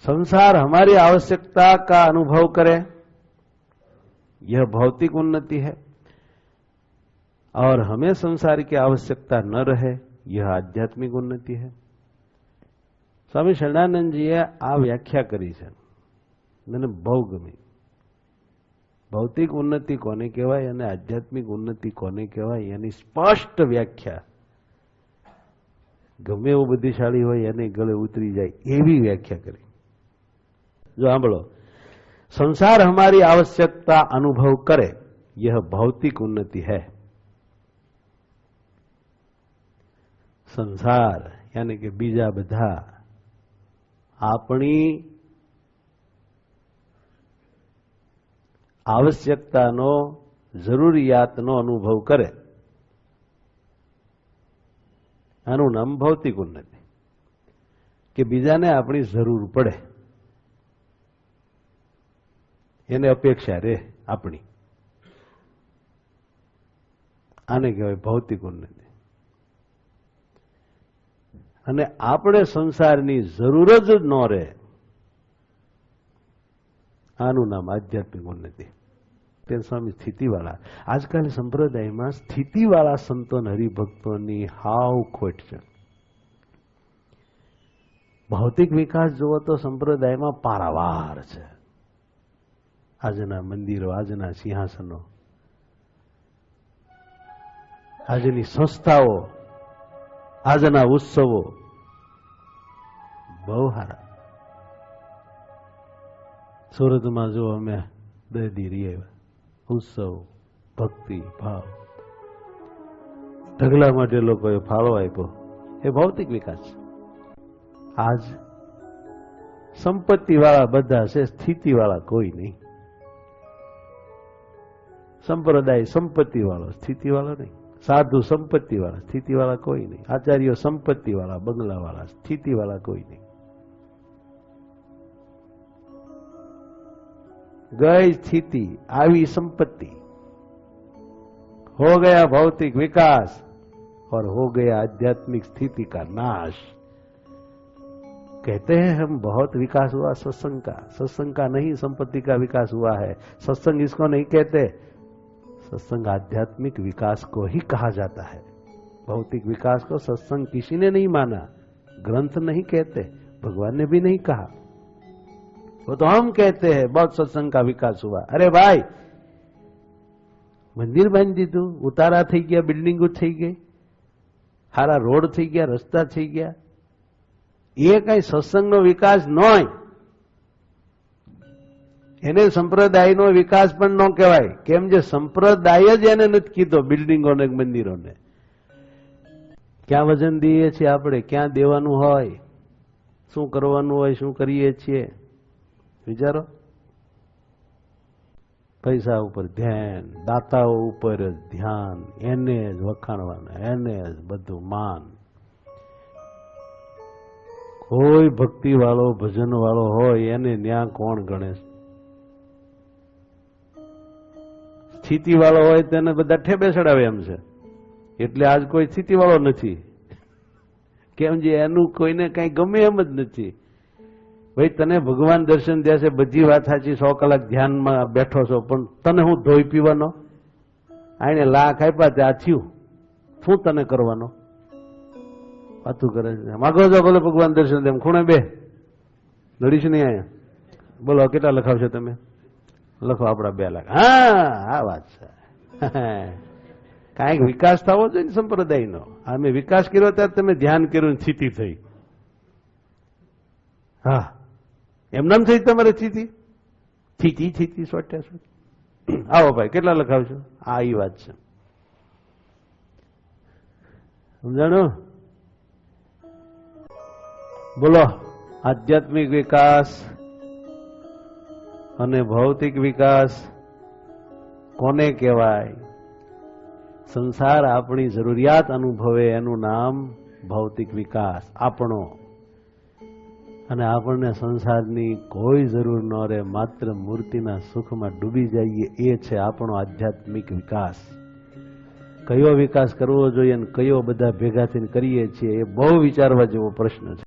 संसार हमारी आवश्यकता का अनुभव करे, यह भौतिक उन्नति है, और हमें संसार की आवश्यकता न रहे, यह आध्यात्मिक उन्नति है। स्वामी शरणानंदजीए आ व्याख्या करी है, मैंने बहु गमी। भौतिक उन्नति कोने कहेवाय अने आध्यात्मिक उन्नति कोने कहेवाय एनी स्पष्ट व्याख्या गमे एवो बुद्धिशाળી હોય એને ગળે ઉતરી જાય એવી વ્યાખ્યા કરી। जो સાંભળો, संसार हमारी आवश्यकता अनुभव करे, यह भौतिक उन्नति है। संसार यानी कि बीजा बधा आपणी आवश्यकतानो जरूरियातनो अनुभव करे, आनु नाम भौतिक उन्नति। कि बीजाने अपनी जरूर पड़े, एने अपेक्षा रे अपनी, आने कहेवाय भौतिक उन्नति। अने आपणे संसारनी जरूर ज न रहे, आनु नाम आध्यात्मिक उन्नति। स्वामी स्थितिवाला आजकल संप्रदाय में स्थितिवाला संतों हरिभक्तों की हाव खोट है। भौतिक विकास जो तो संप्रदाय में पारावार है। आजना मंदिरों, आजना सिंहासनों, आजनी संस्थाओं, आजना उत्सवों बहु हारा। सूरत में जो अमे दर्दी रही उत्सव, भक्ति भाव, ढगला माटे लोकोए फाळो आप्यो, ए भौतिक विकास। आज संपत्ति वाला बधा छे, स्थिति वाला कोई नहीं। संप्रदाय संपत्ति वाला, स्थिति वाला नहीं। साधु संपत्ति वाला, स्थिति वाला कोई नहीं। आचार्य संपत्ति वाला, बंगला वाला, स्थिति वाला कोई नहीं। गई स्थिति, आवी संपत्ति, हो गया भौतिक विकास और हो गया आध्यात्मिक स्थिति का नाश। कहते हैं हम बहुत विकास हुआ सत्संग का, सत्संग का नहीं संपत्ति का विकास हुआ है। सत्संग इसको नहीं कहते, सत्संग आध्यात्मिक विकास को ही कहा जाता है। भौतिक विकास को सत्संग किसी ने नहीं माना, ग्रंथ नहीं कहते, भगवान ने भी नहीं कहा। वो तो हम कहते हैं बहुत सत्संग का विकास हुआ। अरे भाई, मंदिर बांधी दीधुं, उतारा थई गया, बिल्डिंगो थई गई, हारा रोड थई गया, रस्ता थई गया, ये कई सत्संगनो विकास नहोय। एने संप्रदायनो विकास पण न कहेवाय। केम जे संप्रदाय ज एने नथी कीधो बिल्डिंगोने मंदिरोने। क्या वजन दीए छीए आपणे, क्या देवानुं होय, शुं करवानुं होय, शुं करीए छीए, विचारो। पैसा ऊपर ध्यान, दाताओ ऊपर ध्यान, एने ज वखाणवाना, एने ज बधुं मान। कोई भक्ति वालो, भजन वालो होय एने न्या कोण गणे? स्थिति वालो होय तेने बधा ठेबे चडावे एम छे। एटले आज कोई स्थिति वालो नथी। केम जे एनुं कोईने कई गमे एम ज नथी। भाई तने भगवान दर्शन दिया से बधी बात साची, 100 कलाक ध्यान में बैठो छो, पण तने हूँ धोई पीवानो? आने लाख आप्या ते आ थयुं, शुं तने करवानो? वातुं करे छे। मागो जो बोले भगवान दर्शन दे, खूणे बे लड़ीश नहीं आया। बोलो केटला लखावशो तमे? लखो आपड़ा 2 लाख। हाँ, आ वात छे। कांईक विकास थवो जोईए संप्रदायनो। आमे विकास कर्यो त्यारे तमे ध्यान कर्युं, स्थिति थई। हाँ, एमनाम थई तमारे स्थिति थीती थीती सोट्या सोट। आओ भाई, केटला लखावशो? आ ई वात छे। समजाणो? बोलो, आध्यात्मिक विकास अने भौतिक विकास कोने कहेवाय? संसार आपणी जरूरियात अनुभवे एनुं नाम भौतिक विकास। आपणो અને આપણને સંસારની કોઈ જરૂર ન રહે, માત્ર મૂર્તિના સુખમાં ડૂબી જઈએ, એ છે આપણો આધ્યાત્મિક વિકાસ। કયો વિકાસ કરવો જોઈએ અને કયો બધા ભેગા થઈને કરીએ છીએ, એ બહુ વિચારવા જેવો પ્રશ્ન છે।